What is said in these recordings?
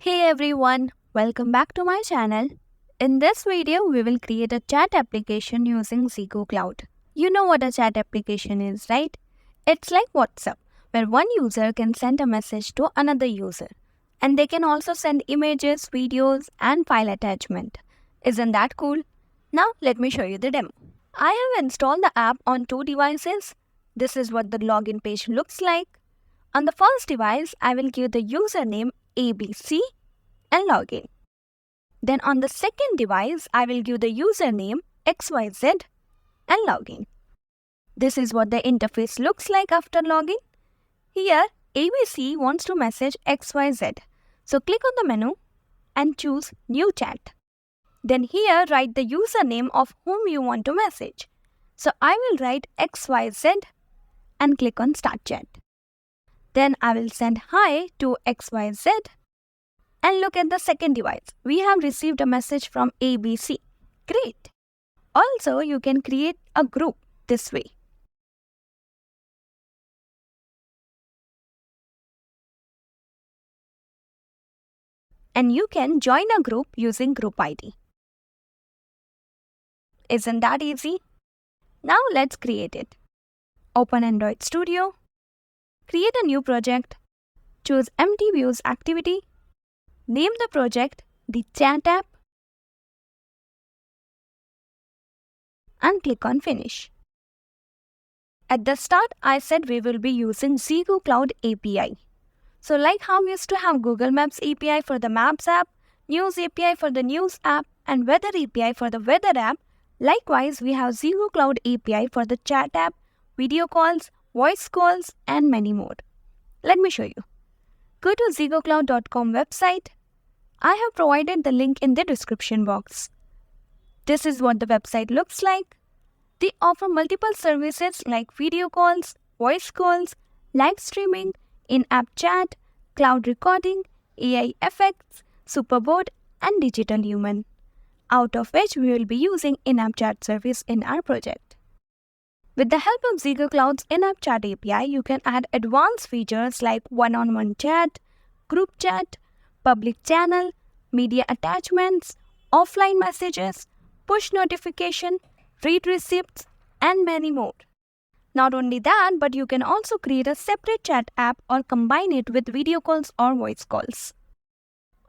Hey everyone, welcome back to my channel. In this video, we will create a chat application using ZEGOCLOUD. You know what a chat application is, right? It's like WhatsApp, where one user can send a message to another user. And they can also send images, videos, and file attachment. Isn't that cool? Now let me show you the demo. I have installed the app on two devices. This is what the login page looks like. On the first device, I will give the username ABC and login. Then on the second device, I will give the username XYZ and login. This is what the interface looks like after login. Here, ABC wants to message XYZ. So click on the menu and choose New Chat. Then here, write the username of whom you want to message. So I will write XYZ and click on Start Chat. Then I will send hi to XYZ and look at the second device. We have received a message from ABC. Great! Also, you can create a group this way. And you can join a group using group ID. Isn't that easy? Now let's create it. Open Android Studio. Create a new project. Choose Empty Views Activity. Name the project the Chat app. And click on Finish. At the start, I said we will be using ZEGOCLOUD API. So like how we used to have Google Maps API for the Maps app, News API for the News app, and Weather API for the Weather app, likewise we have ZEGOCLOUD API for the Chat app, video calls, voice calls, and many more. Let me show you. Go to ZEGOCLOUD.com website. I have provided the link in the description box. This is what the website looks like. They offer multiple services like video calls, voice calls, live streaming, in-app chat, cloud recording, AI effects, Superboard, and Digital Human, out of which we will be using in-app chat service in our project. With the help of ZEGOCLOUD's in-app chat API, you can add advanced features like one-on-one chat, group chat, public channel, media attachments, offline messages, push notification, read receipts, and many more. Not only that, but you can also create a separate chat app or combine it with video calls or voice calls.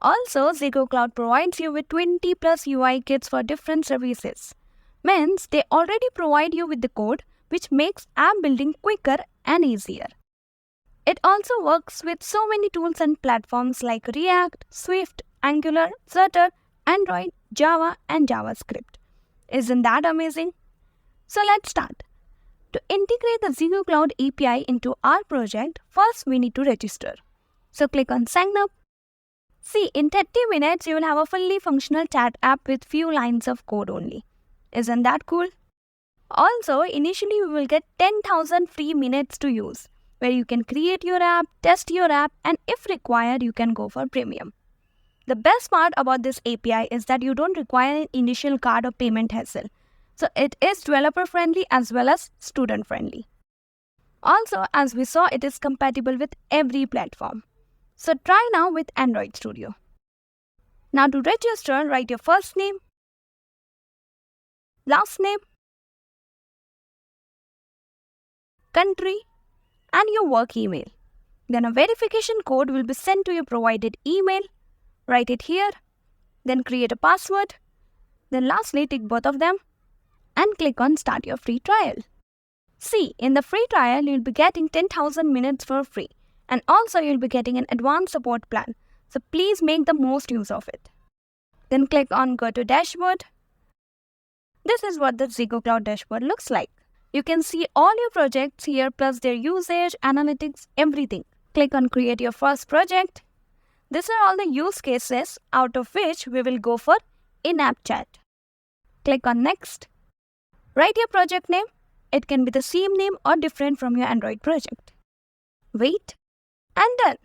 Also, ZEGOCLOUD provides you with 20 plus UI kits for different services. Means they already provide you with the code which makes app building quicker and easier. It also works with so many tools and platforms like React, Swift, Angular, Flutter, Android, Java, and JavaScript. Isn't that amazing? So let's start. To integrate the ZEGOCLOUD API into our project, first we need to register. So click on Sign Up. See, in 30 minutes, you will have a fully functional chat app with few lines of code only. Isn't that cool? Also, initially we will get 10,000 free minutes to use, where you can create your app, test your app, and if required, you can go for premium. The best part about this API is that you don't require an initial card or payment hassle. So it is developer friendly as well as student friendly. Also, as we saw, it is compatible with every platform. So try now with Android Studio. Now to register, write your first name, last name, country, and your work email. Then a verification code will be sent to your provided email. Write it here. Then create a password. Then lastly, tick both of them and click on Start Your Free Trial. See, in the free trial, you'll be getting 10,000 minutes for free. And also, you'll be getting an advanced support plan. So please make the most use of it. Then click on Go to Dashboard. This is what the ZEGOCLOUD dashboard looks like. You can see all your projects here plus their usage, analytics, everything. Click on Create Your First Project. These are all the use cases out of which we will go for in-app chat. Click on Next. Write your project name. It can be the same name or different from your Android project. Wait, and done.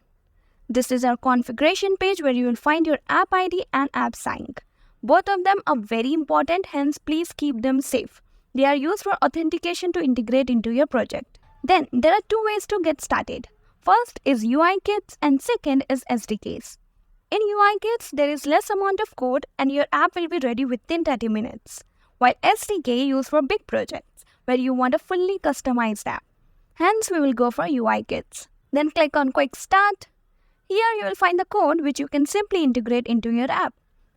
This is our configuration page where you will find your app ID and app sync. Both of them are very important, hence please keep them safe. They are used for authentication to integrate into your project. Then there are two ways to get started. First is UI kits and second is SDKs. In UI kits, there is less amount of code and your app will be ready within 30 minutes, while SDK used for big projects where you want a fully customized app. Hence, we will go for UI kits. Then click on Quick Start. Here you will find the code which you can simply integrate into your app.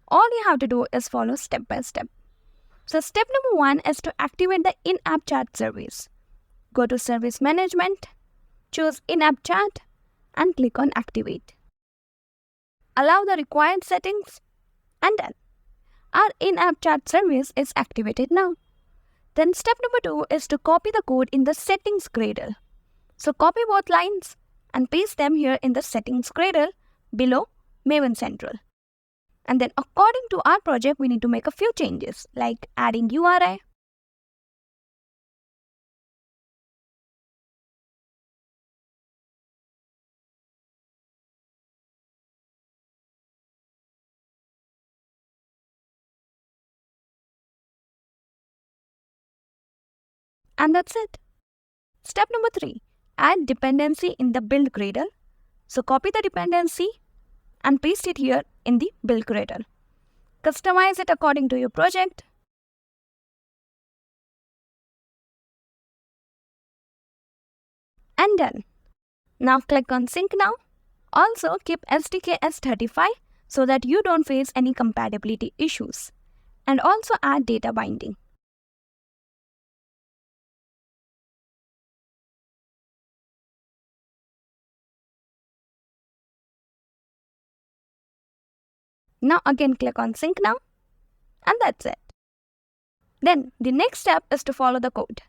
All you have to do is follow step by step. So step number 1 is to activate the in-app chat service. Go to Service Management, choose In-App Chat and click on Activate. Allow the required settings and done. Our in-app chat service is activated now. Then step number 2 is to copy the code in the settings gradle. So copy both lines and paste them here in the settings gradle below Maven Central. And then according to our project, we need to make a few changes like adding URI, and that's it. Step number 3, add dependency in the build gradle. So copy the dependency and paste it here in the build gradle. Customize it according to your project. And done. Now click on Sync Now. Also keep SDK as 35 so that you don't face any compatibility issues. And also add data binding. Now again click on Sync Now. And that's it. Then the next step is to follow the code.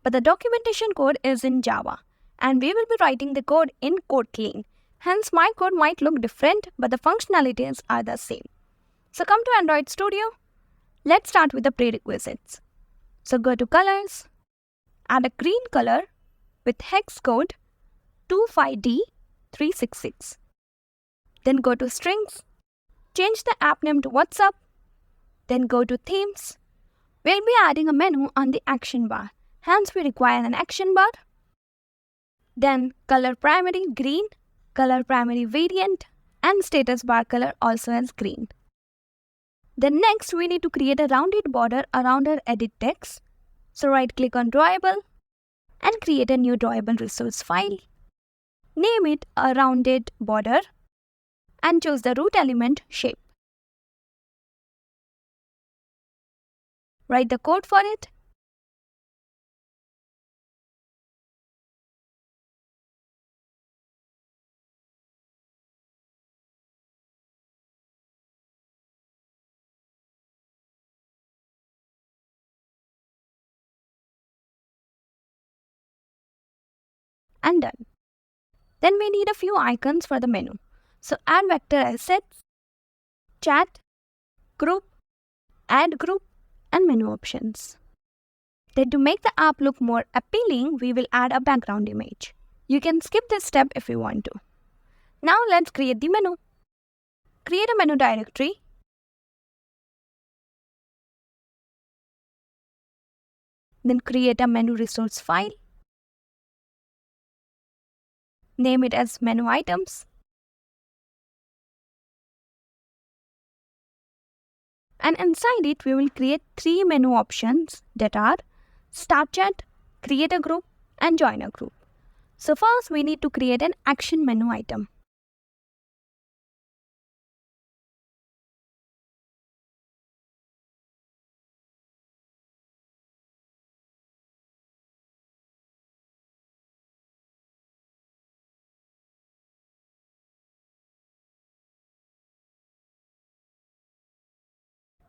But the documentation code is in Java. And we will be writing the code in Kotlin. Hence my code might look different, but the functionalities are the same. So come to Android Studio. Let's start with the prerequisites. So go to Colors. Add a green color with hex code 25D366. Then go to Strings. Change the app name to WhatsApp. Then go to Themes. We'll be adding a menu on the action bar. Hence we require an action bar. Then color primary green, color primary variant and status bar color also as green. Then next we need to create a rounded border around our edit text. So right click on Drawable and create a new drawable resource file. Name it a rounded border and choose the root element shape. Write the code for it. And done. Then we need a few icons for the menu. So add vector assets, chat, group, add group and menu options. Then to make the app look more appealing, we will add a background image. You can skip this step if you want to. Now let's create the menu. Create a menu directory. Then create a menu resource file. Name it as menu items. And inside it, we will create 3 menu options that are Start Chat, Create a Group and Join a Group. So first we need to create an action menu item.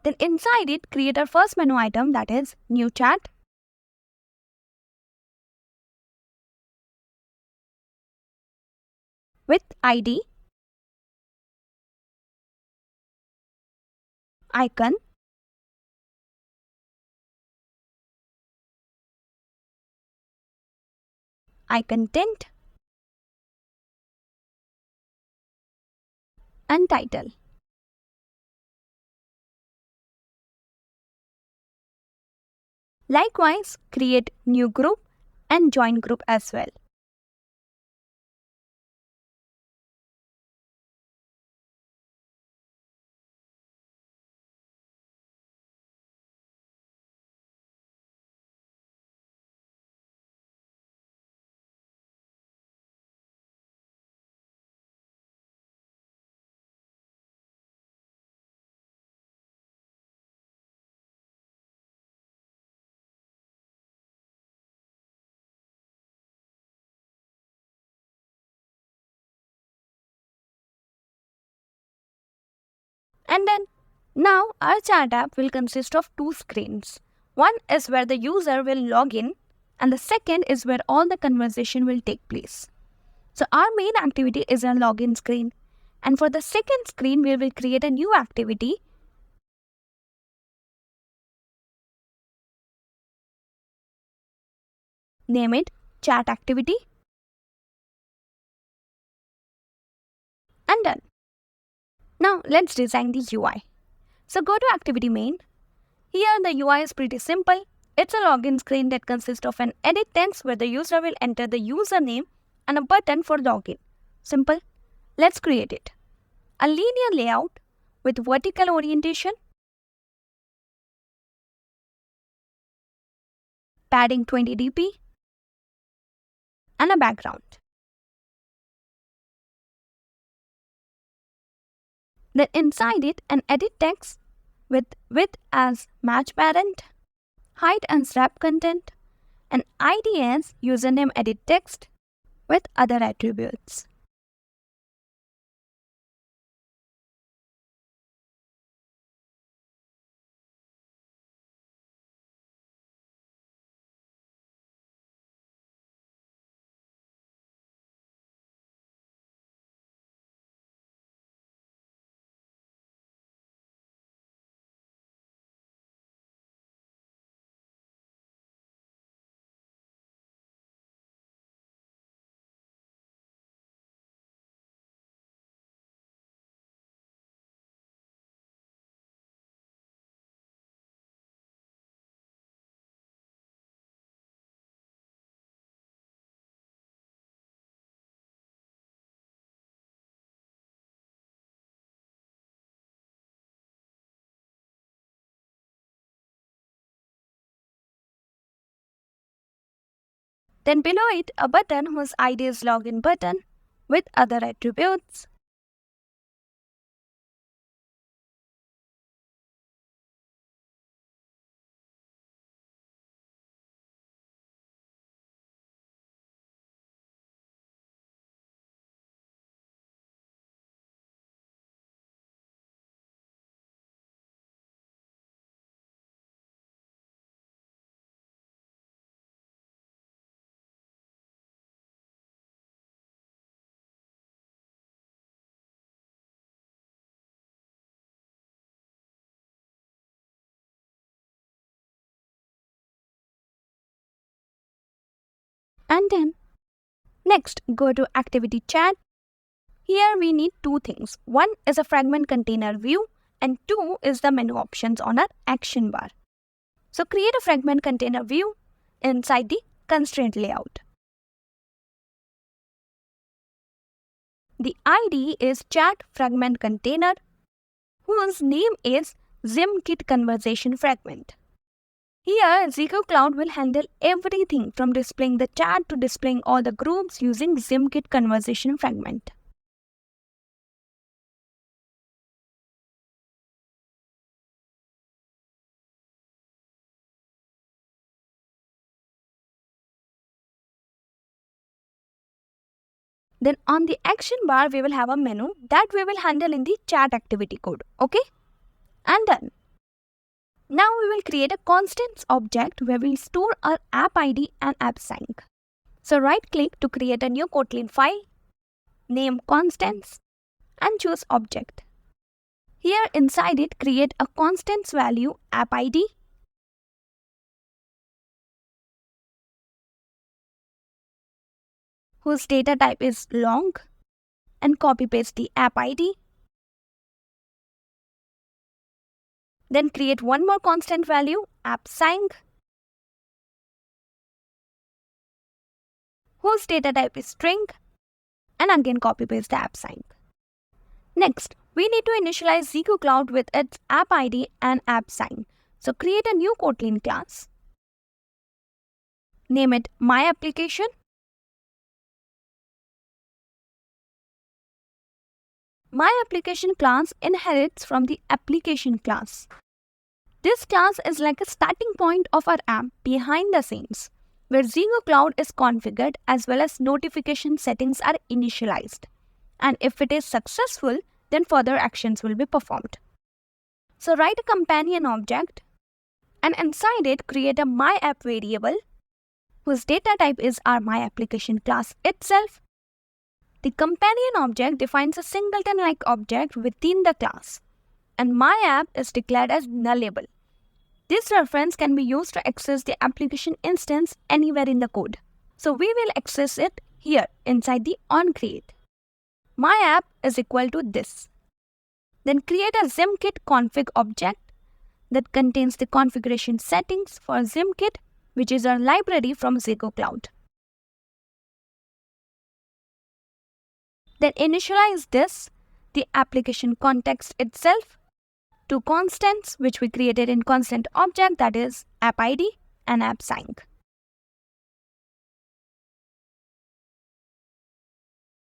Then inside it, create our first menu item, that is New Chat. With ID, icon, content, and title. Likewise, create new group and join group as well. And then now our chat app will consist of two screens. One is where the user will log in and the second is where all the conversation will take place. So our main activity is a login screen, and for the second screen we will create a new activity. Name it ChatActivity and done. Now let's design the UI. So go to Activity Main. Here the UI is pretty simple. It's a login screen that consists of an edit text where the user will enter the username and a button for login. Simple. Let's create it. A linear layout with vertical orientation, padding 20 dp, and a background. Then inside it, an edit text with width as match parent, height as wrap content, and ID as username edit text with other attributes. Then below it, a button whose ID is login button with other attributes. And then next, go to Activity Chat. Here we need two things. One is a fragment container view and two is the menu options on our action bar. So create a fragment container view inside the constraint layout. The ID is chat fragment container whose name is ZimKit conversation fragment. Here, ZEGOCLOUD will handle everything from displaying the chat to displaying all the groups using ZimKit conversation fragment. Then on the action bar, we will have a menu that we will handle in the chat activity code. Okay? And done. Now we will create a constants object where we'll store our app ID and app sync. So right click to create a new Kotlin file, name constants and choose object. Here inside it create a constants value app ID, whose data type is long, and copy paste the app ID. Then create one more constant value app sync, whose data type is string, and again copy paste the app sync. Next, we need to initialize ZEGOCLOUD with its app ID and app sign. So create a new Kotlin class. Name it MyApplication. MyApplication class inherits from the application class. This class is like a starting point of our app behind the scenes, where ZEGOCLOUD is configured as well as notification settings are initialized. And if it is successful, then further actions will be performed. So write a companion object and inside it create a MyApp variable whose data type is our MyApplication class itself. The companion object defines a singleton-like object within the class, and MyApp is declared as nullable. This reference can be used to access the application instance anywhere in the code. So we will access it here inside the onCreate. MyApp is equal to this. Then create a ZimKit config object that contains the configuration settings for ZimKit, which is our library from ZEGOCLOUD. Then initialize this, the application context itself, to constants which we created in constant object, that is app ID and app sync.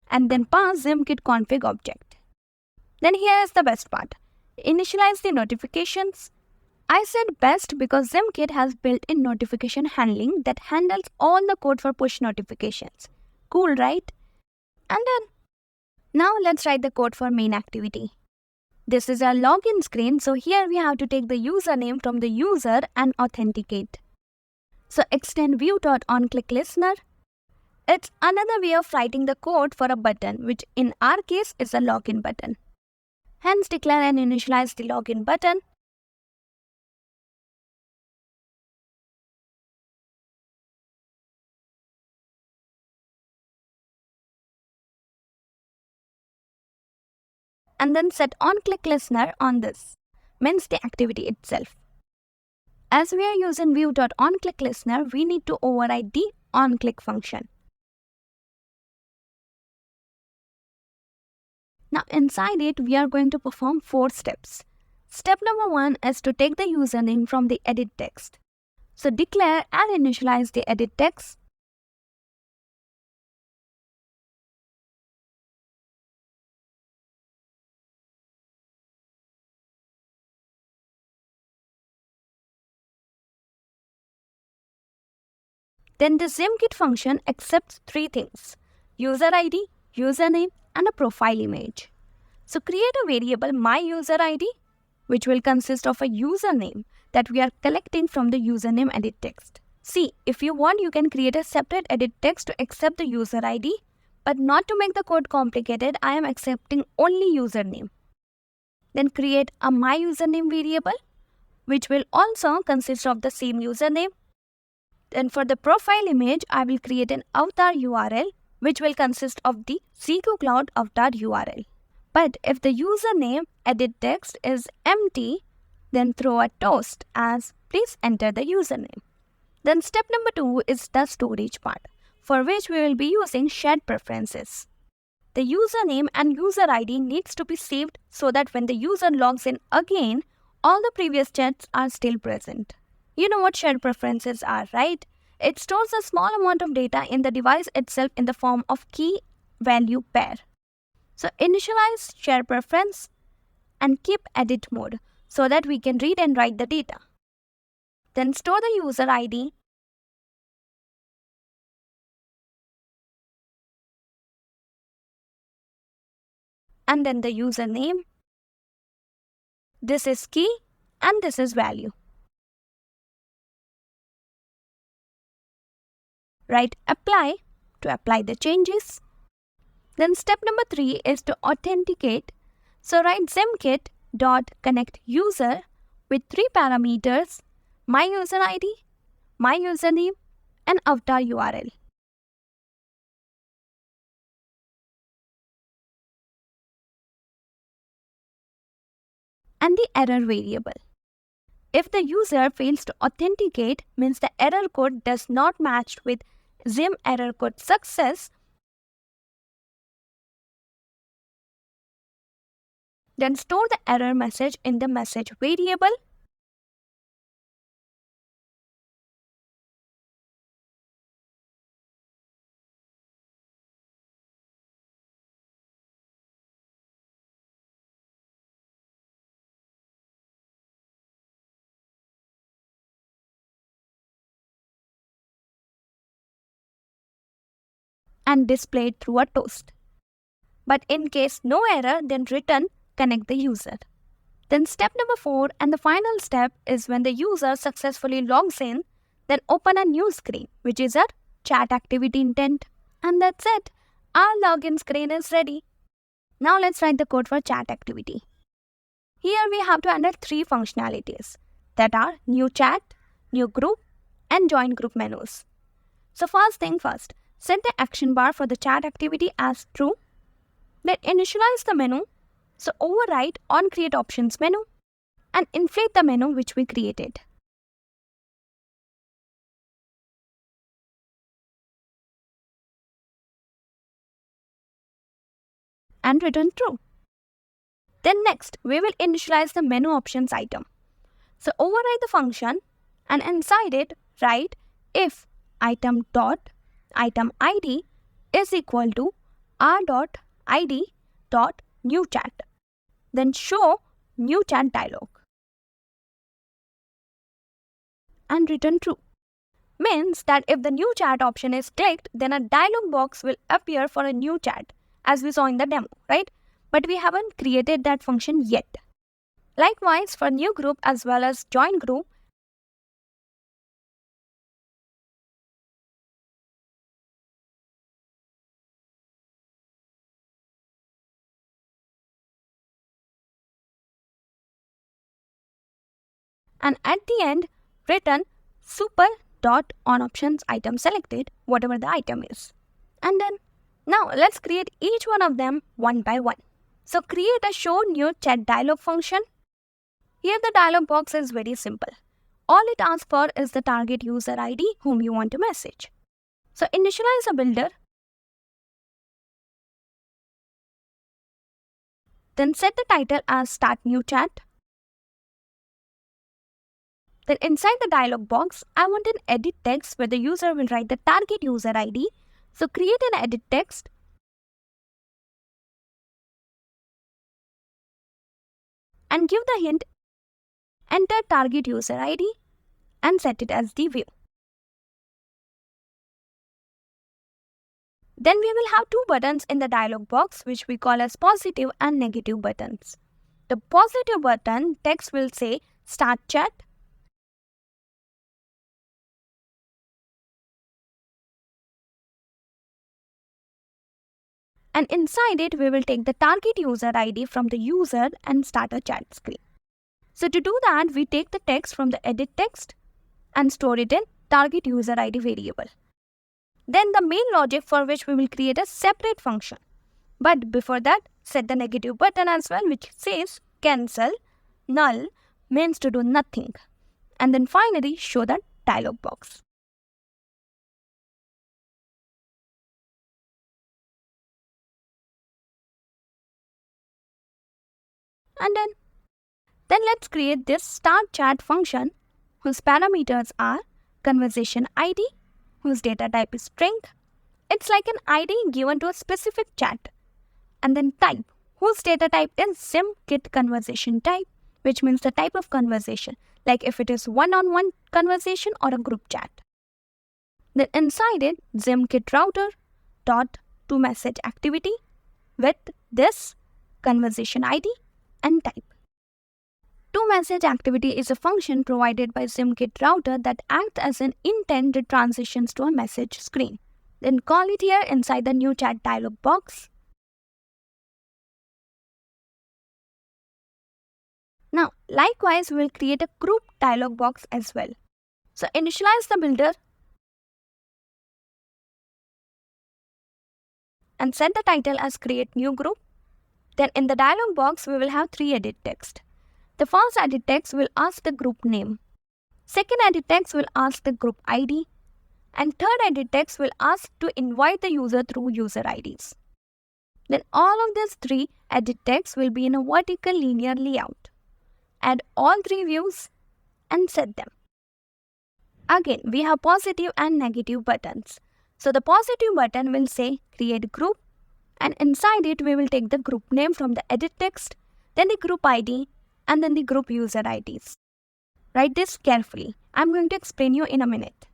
And then pass ZimKit config object. Then here is the best part. Initialize the notifications. I said best because ZimKit has built-in notification handling that handles all the code for push notifications. Cool, right? And then, now let's write the code for MainActivity. This is our login screen, so here we have to take the username from the user and authenticate. So extend view.onClickListener. It's another way of writing the code for a button, which in our case is a login button. Hence declare and initialize the login button. And then set onClickListener on this, means the activity itself. As we are using view.onClickListener, we need to override the onClick function. Now inside it, we are going to perform 4 steps. Step number 1 is to take the username from the edit text. So declare and initialize the edit text. Then the ZimKit function accepts 3 things: user ID, username, and a profile image. So create a variable myUserID, which will consist of a username that we are collecting from the username edit text. See, if you want, you can create a separate edit text to accept the user ID, but not to make the code complicated, I am accepting only username. Then create a myUsername variable, which will also consist of the same username. Then for the profile image, I will create an avatar URL, which will consist of the ZEGOCLOUD avatar URL. But if the username edit text is empty, then throw a toast as please enter the username. Then step number 2 is the storage part, for which we will be using shared preferences. The username and user ID needs to be saved so that when the user logs in again, all the previous chats are still present. You know what shared preferences are, right? It stores a small amount of data in the device itself in the form of key-value pair. So initialize share preference and keep edit mode so that we can read and write the data. Then store the user ID and then the username. This is key and this is value. Write apply to apply the changes. Then step number 3 is to authenticate. So write ZimKit.connectUser with 3 parameters: myUserID, myUsername, and avatar URL. And the error variable. If the user fails to authenticate, means the error code does not match with Zim error code success, then store the error message in the message variable. And display it through a toast. But in case no error, then return connect the user. Then step number 4 and the final step is when the user successfully logs in, then open a new screen, which is our chat activity intent. And that's it. Our login screen is ready. Now let's write the code for chat activity. Here we have to enter 3 functionalities that are new chat, new group, and join group menus. So first thing first, set the action bar for the chat activity as true. Then initialize the menu. So override on create options menu and inflate the menu which we created. And return true. Then next, we will initialize the menu options item. So override the function and inside it write if item dot item id is equal to r dot id dot new chat. Then show new chat dialog and return true. Means that if the new chat option is clicked, then a dialog box will appear for a new chat as we saw in the demo, right? But we haven't created that function yet. Likewise, for new group as well as join group, and at the end, return super dot on options item selected, whatever the item is. And then, now let's create each one of them one by one. So create a show new chat dialog function. Here the dialog box is very simple. All it asks for is the target user ID whom you want to message. So initialize a builder. Then set the title as start new chat. Then inside the dialog box, I want an edit text where the user will write the target user ID. So create an edit text. And give the hint enter target user ID and set it as the view. Then we will have 2 buttons in the dialog box which we call as positive and negative buttons. The positive button text will say start chat. And inside it we will take the target user ID from the user and start a chat screen. So to do that, we take the text from the edit text and store it in target user ID variable. Then the main logic for which we will create a separate function. But before that, set the negative button as well which says cancel, null means to do nothing. And then finally show the dialog box. And then let's create this start chat function whose parameters are conversation ID, whose data type is string. It's like an ID given to a specific chat. And then type, whose data type is SIMKit conversation type, which means the type of conversation, like if it is one-on-one conversation or a group chat. Then inside it, SIMKit router dot to message activity with this conversation ID and type. ToMessage activity is a function provided by SIMKit router that acts as an intent that transitions to a message screen. Then call it here inside the new chat dialog box. Now, likewise, we will create a group dialog box as well. So initialize the builder and set the title as create new group. Then in the dialog box, we will have 3 edit text. The first edit text will ask the group name. Second edit text will ask the group ID. And third edit text will ask to invite the user through user IDs. Then all of these 3 edit texts will be in a vertical linear layout. Add all 3 views and set them. Again, we have positive and negative buttons. So the positive button will say create group, and inside it we will take the group name from the edit text, then the group ID, and then the group user IDs. Write this carefully. I'm going to explain you in a minute.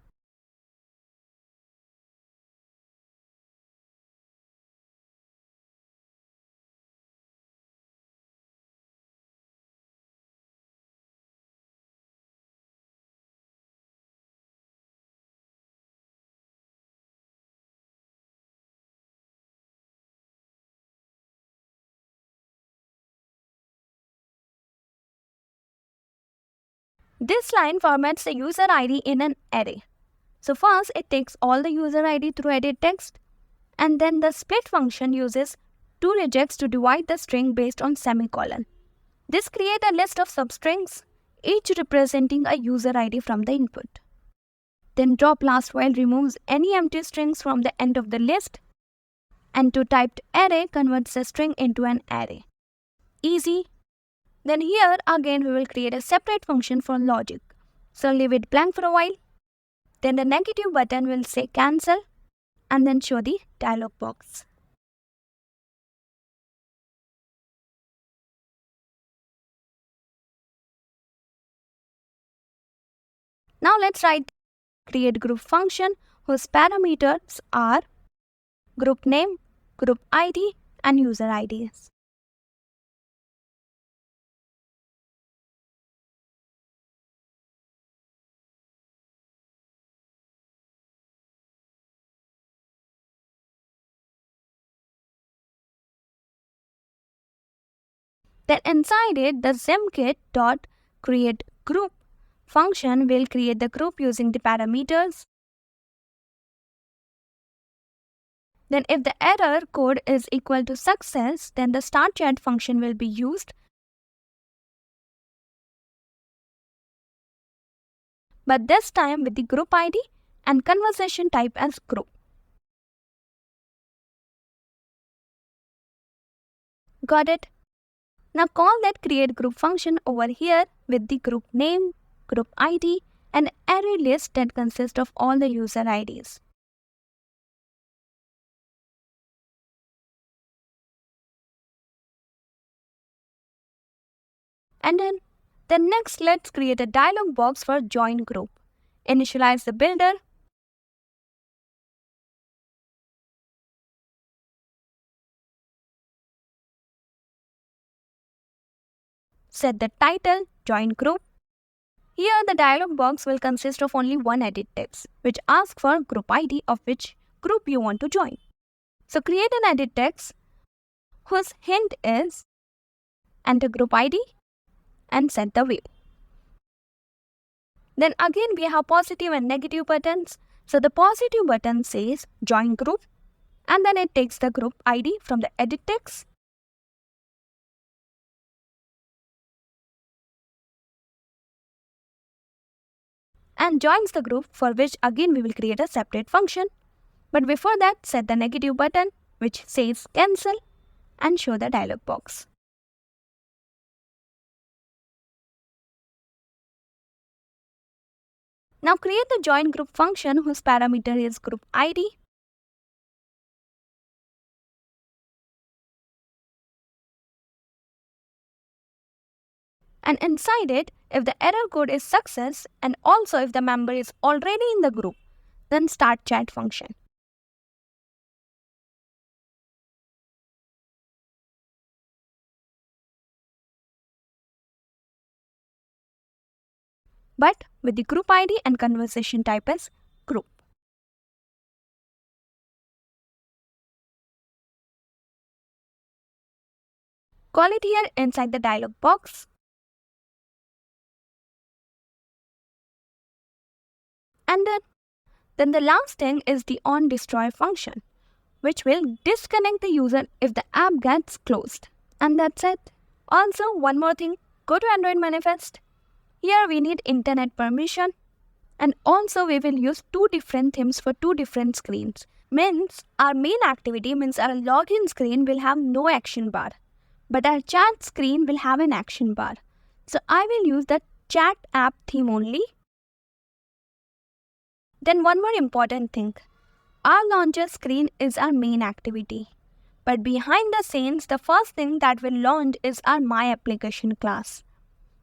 This line formats the user ID in an array. So first it takes all the user ID through edit text, and then the split function uses two rejects to divide the string based on semicolon. This creates a list of substrings, each representing a user ID from the input. Then drop last while removes any empty strings from the end of the list, and to typed array converts the string into an array. Easy. Then here again we will create a separate function for logic. So leave it blank for a while. Then the negative button will say cancel and then show the dialog box. Now let's write create group function whose parameters are group name, group ID and user IDs. Then inside it, the ZEMKit.createGroup function will create the group using the parameters. Then if the error code is equal to success, then the start chat function will be used. But this time with the group ID and conversation type as group. Got it? Now call that create group function over here with the group name, group ID and array list that consists of all the user IDs. And then next let's create a dialog box for join group. Initialize the builder. Set the title, join group. Here the dialog box will consist of only one edit text, which asks for group ID of which group you want to join. So create an edit text whose hint is enter group ID and set the view. Then again we have positive and negative buttons. So the positive button says join group and then it takes the group ID from the edit text. And joins the group, for which again we will create a separate function. But before that, set the negative button which says cancel and show the dialog box. Now create the join group function whose parameter is group ID. And inside it, if the error code is success and also if the member is already in the group, then start chat function. But with the group ID and conversation type as group. Call it here inside the dialog box. And then the last thing is the onDestroy function, which will disconnect the user if the app gets closed. And that's it. Also, one more thing, go to Android Manifest. Here we need internet permission. And also we will use two different themes for two different screens. Means our main activity means our login screen will have no action bar. But our chat screen will have an action bar. So I will use the chat app theme only. Then one more important thing, our launcher screen is our main activity. But behind the scenes, the first thing that will launch is our MyApplication class.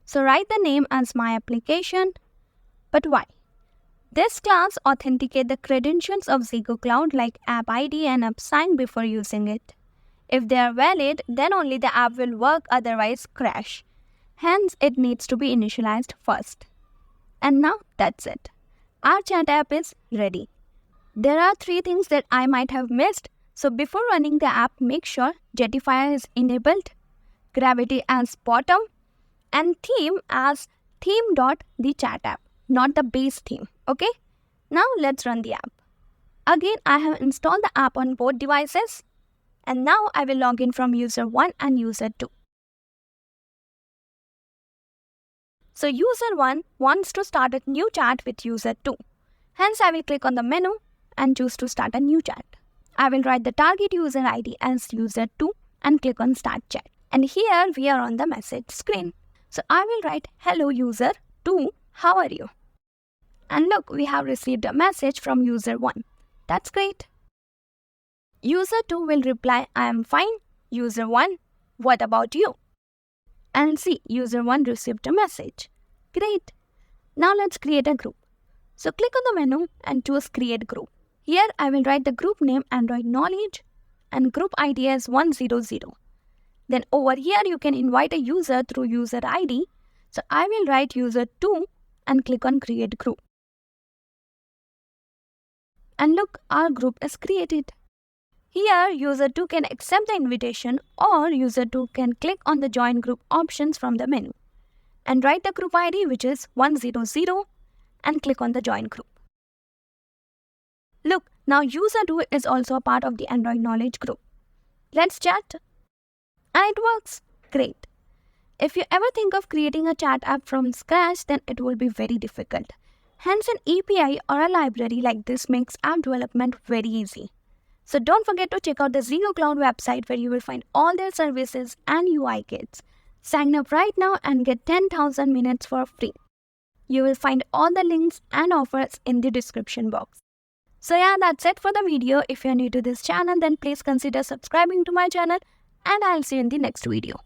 So write the name as MyApplication. But why? This class authenticates the credentials of ZEGOCLOUD like app ID and app sign before using it. If they are valid, then only the app will work, otherwise crash. Hence, it needs to be initialized first. And now that's it. Our chat app is ready. There are 3 things that I might have missed. So before running the app, make sure Jetifier is enabled, Gravity as bottom, and theme as theme.the chat app, not the base theme. Okay. Now let's run the app. Again, I have installed the app on both devices. And now I will log in from user 1 and user 2. So user 1 wants to start a new chat with user 2. Hence, I will click on the menu and choose to start a new chat. I will write the target user ID as user 2 and click on start chat. And here we are on the message screen. So I will write, hello user 2, how are you? And look, we have received a message from user 1. That's great. User 2 will reply, I am fine. User 1, what about you? And see, user 1 received a message. Great. Now let's create a group. So click on the menu and choose create group. Here I will write the group name Android Knowledge and group ID as 100. Then over here you can invite a user through user ID. So I will write user 2 and click on create group. And look, our group is created. Here, user 2 can accept the invitation or user 2 can click on the join group options from the menu and write the group ID which is 100 and click on the join group. Look, now user 2 is also a part of the Android Knowledge group. Let's chat. And it works. Great. If you ever think of creating a chat app from scratch, then it will be very difficult. Hence, an API or a library like this makes app development very easy. So don't forget to check out the ZEGOCLOUD website where you will find all their services and UI kits. Sign up right now and get 10,000 minutes for free. You will find all the links and offers in the description box. So yeah, that's it for the video. If you're new to this channel, then please consider subscribing to my channel and I'll see you in the next video.